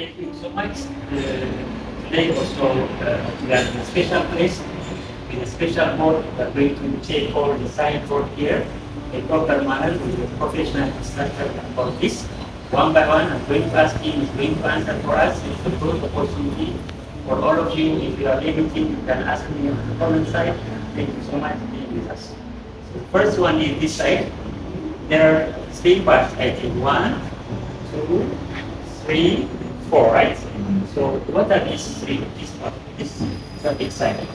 Thank you so much. Today also we are in a special place, in a special mode. We are going to check all the signboard here in proper manner with a professional instructor about this. One by one, I'm going to ask him, he's going to answer for us. It's a good opportunity for all of you. If you have anything, you can ask me on the comment side. Thank you so much for being with us. So the first one is this side. There are three parts, I think. 1, 2, 3, 4, right? So what are these three? This is a big side.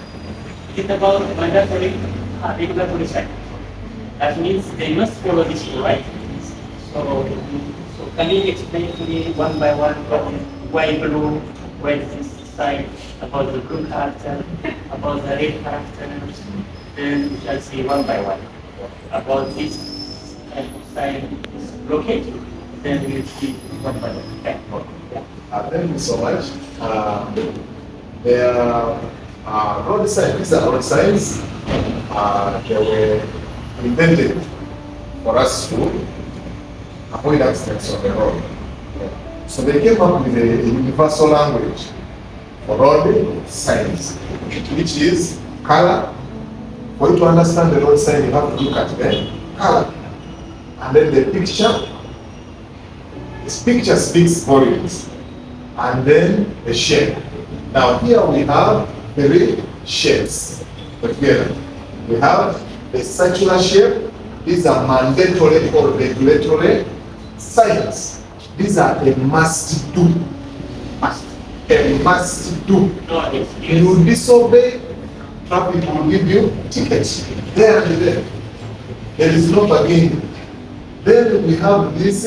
Is it about mandatory regulatory side? That means they must follow this rule, right? So can you explain to me one by one why blue, why this side, about the blue character, about the red character, and we shall see one by one about this type of side is blockade. Then we will see one by one. Okay. Yeah. Thank you so much. There are road signs. These are road signs. They were invented for us to avoid accidents on the road. So they came up with a universal language for road signs, which is color. For you to understand the road sign, you have to look at the color. And then the picture. This picture speaks volumes. And then the shape. Now here we have 3 shapes together. We have the circular shape. These are mandatory or regulatory signs. These are a must do. A must do. You disobey, traffic will give you tickets. There and there. There is no bargaining. Then we have these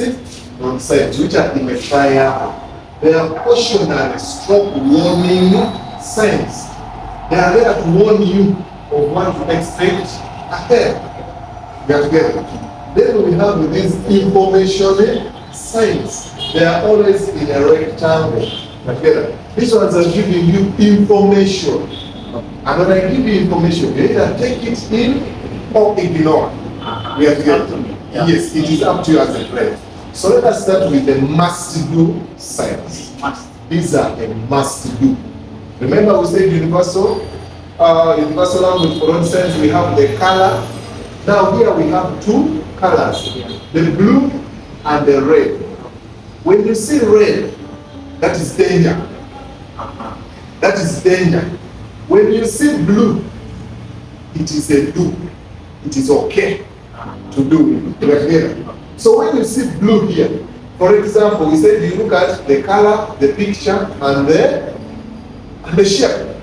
road signs which are in a triangle. They are cautionary stroke warning signs. They are there to warn you of what to expect ahead. We are together. Then we have these information signs. They are always in a rectangle. We are together. These ones are giving you information. And when I give you information, you either take it in or ignore. We are together. Yes, it is up to you as a player. So let us start with the must-do signs. These are a must-do. Remember we said universal language for instance, we have the color. Now here we have 2 colors, the blue and the red. When you see red, that is danger. That is danger. When you see blue, it is a do. It is okay to do. So when you see blue here, for example, we said you look at the color, the picture, and the shape.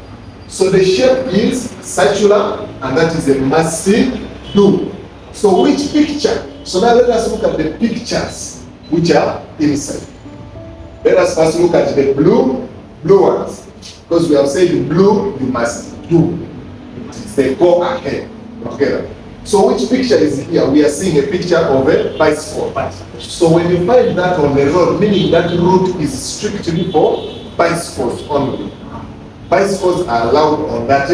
So the shape is circular, and that is a massive do. So which picture? So now let us look at the pictures which are inside. Let us first look at the blue ones. Because we have said in blue, you must do. They go ahead together. So which picture is here? We are seeing a picture of a bicycle. So when you find that on the road, meaning that route is strictly for bicycles only. Bicycles are allowed on that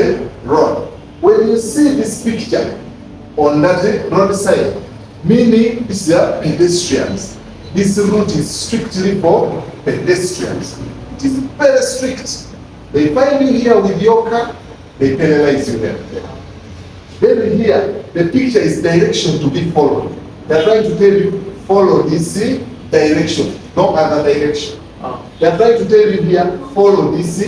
road. When you see this picture on that road side, meaning these are pedestrians. This route is strictly for pedestrians. It is very strict. They find you here with your car, they penalize you there. Then here, the picture is direction to be followed. They are trying to tell you, follow this direction, no other direction. They are trying to tell you here, follow this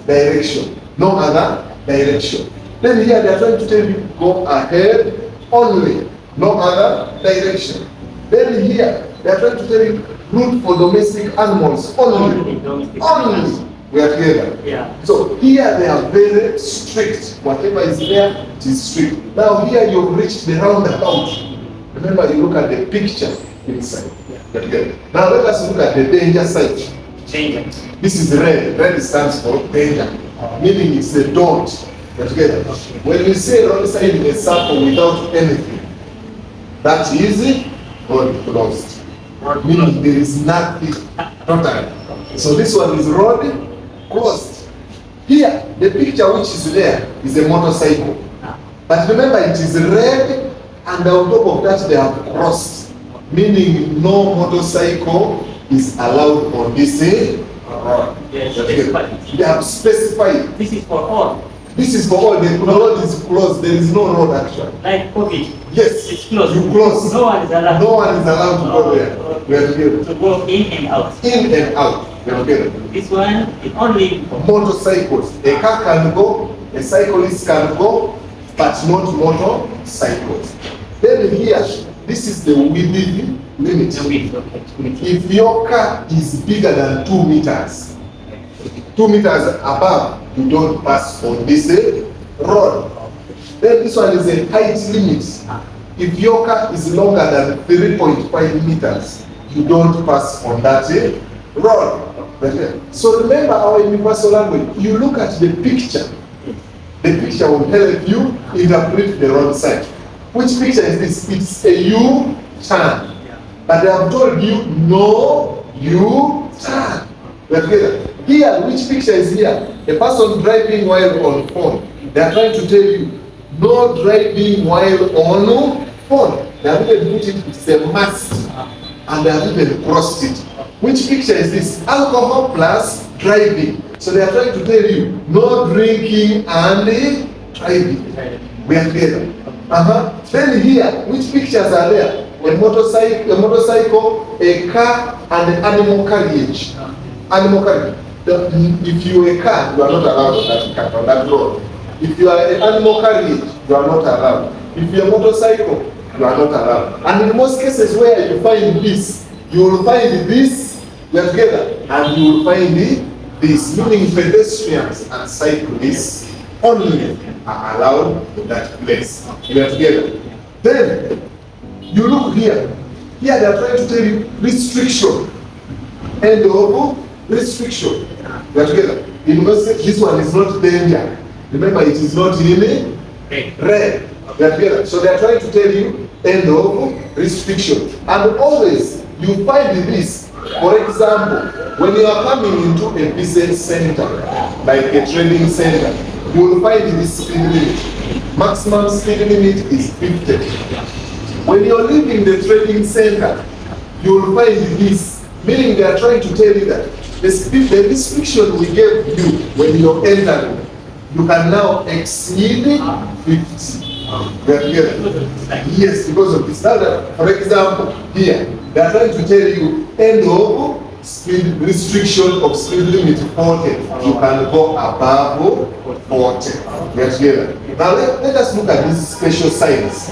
direction, no other direction. Then here, they are trying to tell you, go ahead only, no other direction. Then here, they are trying to tell you, route for domestic animals only. Only. We are together. Yeah. So here they are very strict. Whatever is there, it is strict. Now here you've reached the roundabout. Remember, you look at the picture inside. Yeah. Okay. Now let us look at the danger side. Danger. This is red. Red stands for danger, meaning it's the don't. We're together. When we say road sign in a circle without anything, that is road closed. Meaning there is nothing. Totally. So this one is road closed. Here, the picture which is there is a motorcycle. But remember, it is red, and on top of that, they have crossed. Meaning, no motorcycle is allowed on this road. Yes, They have specified. this is for all. This is for all. The road is closed. There is no road actually. Like COVID. Yes, It's closed. you close. No one is allowed. No one is allowed to go there. We are together. To go in and out. In and out. We are together. This one is only for Motorcycles. A car can go, a cyclist can go, but not motorcycles. Then here, this is the width limit. the width. Okay. If your car is bigger than 2 meters, 2 meters above, you don't pass on this road. Then this one is a height limit. If your car is longer than 3.5 meters, you don't pass on that road. So remember our universal language. You look at the picture. The picture will help you interpret the road sign. Which picture is this? It's a U-turn. But they have told you no U-turn. We're together. Here, which picture is here? A person driving while on phone. They are trying to tell you no driving while on phone. They have even put it, it's a must. And they have even crossed it. Which picture is this? Alcohol plus driving. So they are trying to tell you no drinking and driving. We are together. Then here, which pictures are there? A motorcycle, a car, and an animal carriage. Animal carriage. If you are a car, you are not allowed on that car, on that road. If you are an animal carriage, you are not allowed. If you are a motorcycle, you are not allowed. And in most cases where you find this, you will find this, we are together, and you will find this, meaning pedestrians and cyclists only are allowed in that place. We are together. Then, you look here. Here they are trying to tell you restriction. End of restriction. We are together. In this one is not danger. Remember, it is not in red. We are together. So they are trying to tell you end of restriction. And always you find this. For example, when you are coming into a business center, like a training center, you will find this speed limit. Maximum speed limit is 50. When you are leaving the training center, you will find this, meaning they are trying to tell you that the restriction we gave you when you are entering, you can now exceed 50. We are together. Yes, because of this. Now, for example, here, they are trying to tell you end of speed restriction of speed limit 40. You can go above 40. We are together. Now let us look at these special signs.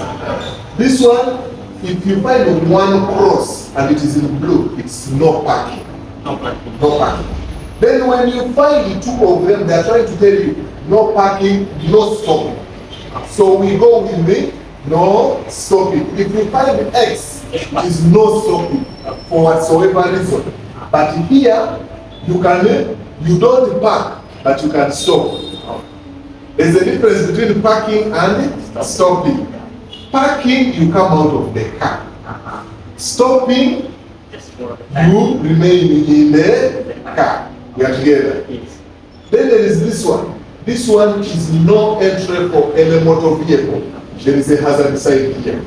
This one, if you find one cross and it is in blue, it's no parking. No parking. No parking. Then when you find two of them, they are trying to tell you no parking, no stopping. So we go with the no stopping. If you find X, it is no stopping for whatsoever reason. But here, you don't park, but you can stop. There's a difference between parking and stopping. Parking, you come out of the car. Stopping, you remain in the car. We are together. Then there is this one. This one is no entry for any motor vehicle. There is a hazard sign here.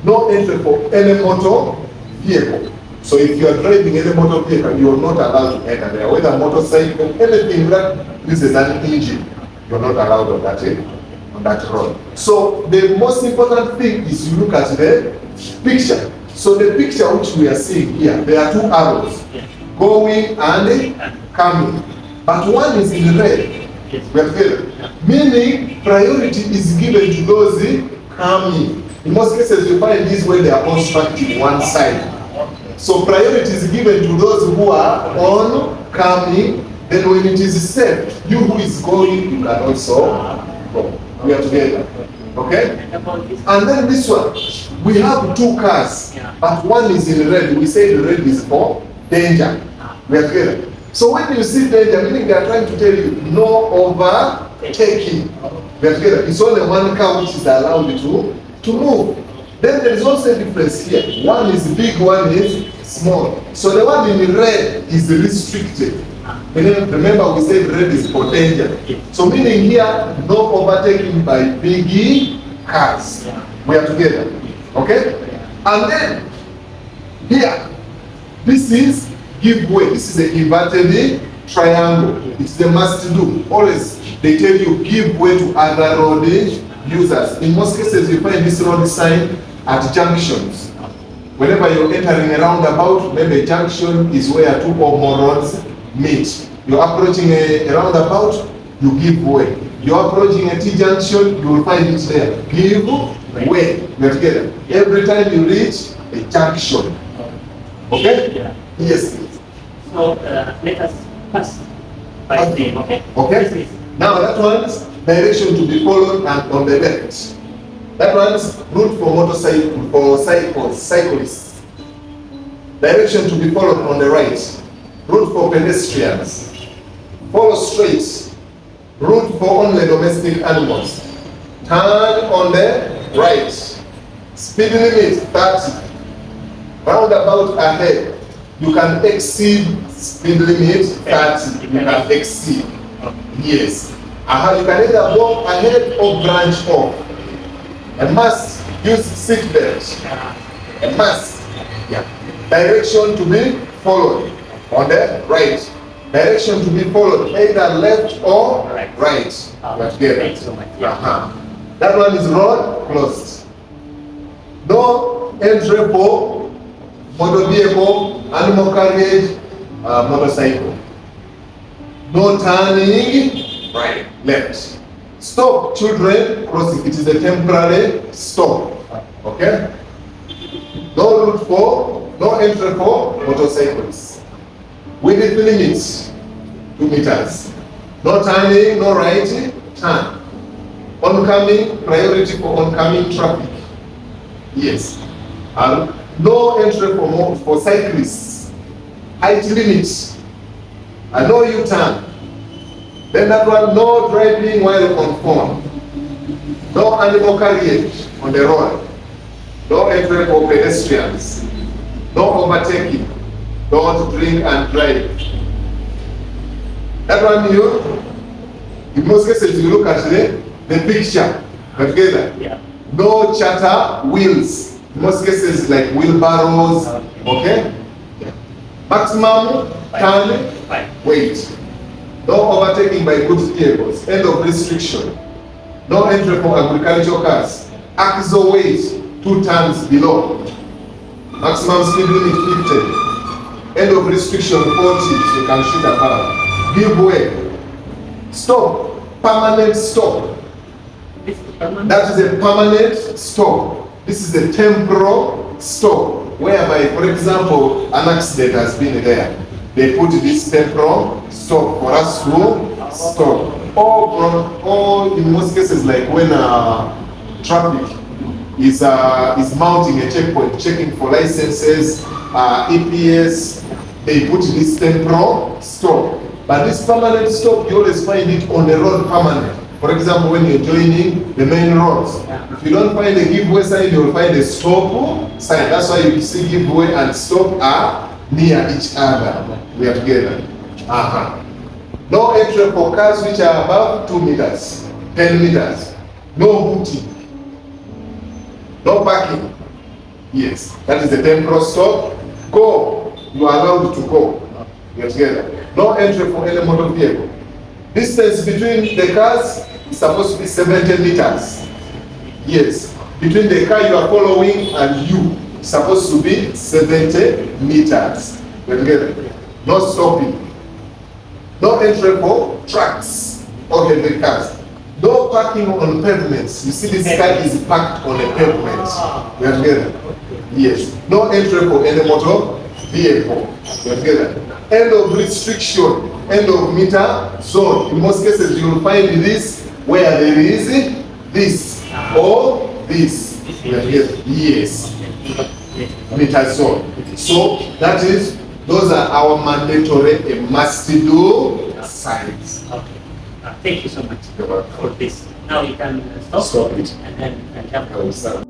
No entry for any motor vehicle. So if you are driving any motor vehicle, you are not allowed to enter there. Whether motorcycle, anything that uses an engine, you are not allowed on that road. So the most important thing is you look at the picture. So the picture which we are seeing here, there are two arrows, going and coming. But one is in red. We are together. Meaning priority is given to those coming. In most cases you find this when they are constructing one side. So priority is given to those who are on coming. Then when it is safe, you who is going, you can also go. We are together. Okay? And then this one, we have two cars, but one is in red. We say the red is for danger. We are together. So when you see danger, meaning they are trying to tell you no overtaking. We are together. It's only one car which is allowed to move. Then there is also a difference here. One is big, one is small. So the one in red is restricted. Remember we said red is for danger. So meaning here, no overtaking by big cars. We are together. Okay? And then here, this is give way. This is an inverted triangle. It's a must do. Always they tell you give way to other road users. In most cases, you find this road sign at junctions. Whenever you're entering a roundabout, maybe a junction is where two or more roads meet. You're approaching a roundabout, you give way. You're approaching a T-junction, you will find it there. Give way. We're together. Every time you reach a junction. Okay? Yeah. Yes, please. So let us pass by name, okay? Okay. This is Now that one's direction to be followed and on the left. That one's route for motorcycle for cyclists. Direction to be followed on the right. Route for pedestrians. Follow straight. Route for only domestic animals. Turn on the right. Speed limit 30. Roundabout ahead. You can exceed speed limit 30. You can exceed. Yes. You can either go ahead or branch off. A must use seat belt. A must. Yeah. Direction to be followed on the right. Direction to be followed either left or right. We're together. Thanks so much. Yeah. That one is road closed. No entry for motor vehicle, animal carriage, motorcycle. No turning right, left. Stop children crossing. It is a temporary stop. Okay? No route for, no entry for motorcycles. Width limits 2 meters. No turning, no right turn. Oncoming, priority for oncoming traffic. Yes. No entry for cyclists. Height limits. No U-turn. Then that one, no driving while on phone. No animal carriage on the road. No entry for pedestrians. No overtaking. Don't drink and drive. That one in most cases you look at the picture together. Yeah. No charter wheels. In most cases like wheelbarrows. Okay? Maximum turn weight. No overtaking by goods vehicles. End of restriction. No entry for agricultural cars. Axle weight 2 tons below. Maximum speed limit 50. End of restriction 40. So you can shoot above. Give way. Stop. Permanent stop. That is a permanent stop. This is a temporal stop. Whereby, for example, an accident has been there. They put this temporal stop for us to stop. Or in most cases, like when traffic is mounting a checkpoint, checking for licenses, EPS, they put this temporal stop. But this permanent stop, you always find it on the road permanent. For example, when you're joining the main roads, if you don't find a giveaway sign, you'll find a stop sign. That's why you see giveaway and stop are near each other. We are together. No entry for cars which are above 2 meters, 10 meters. No hooting. No parking. Yes, that is the temporal stop. Go. You are allowed to go. We are together. No entry for any motor vehicle. Distance between the cars is supposed to be 70 meters. Yes. Between the car you are following and you, it's supposed to be 70 meters. We're together. No stopping. No entry for trucks or heavy cars. No parking on pavements. You see this car is parked on a pavement. We are together. Yes. No entry for any motor vehicle. We are together. End of restriction. End of meter zone. In most cases, you will find this where there is this or this. We are together. Yes. Meter zone. So that is, those are our mandatory must-do signs. Okay. Thank you so much for this. Now you can stop Stop it. and then jump.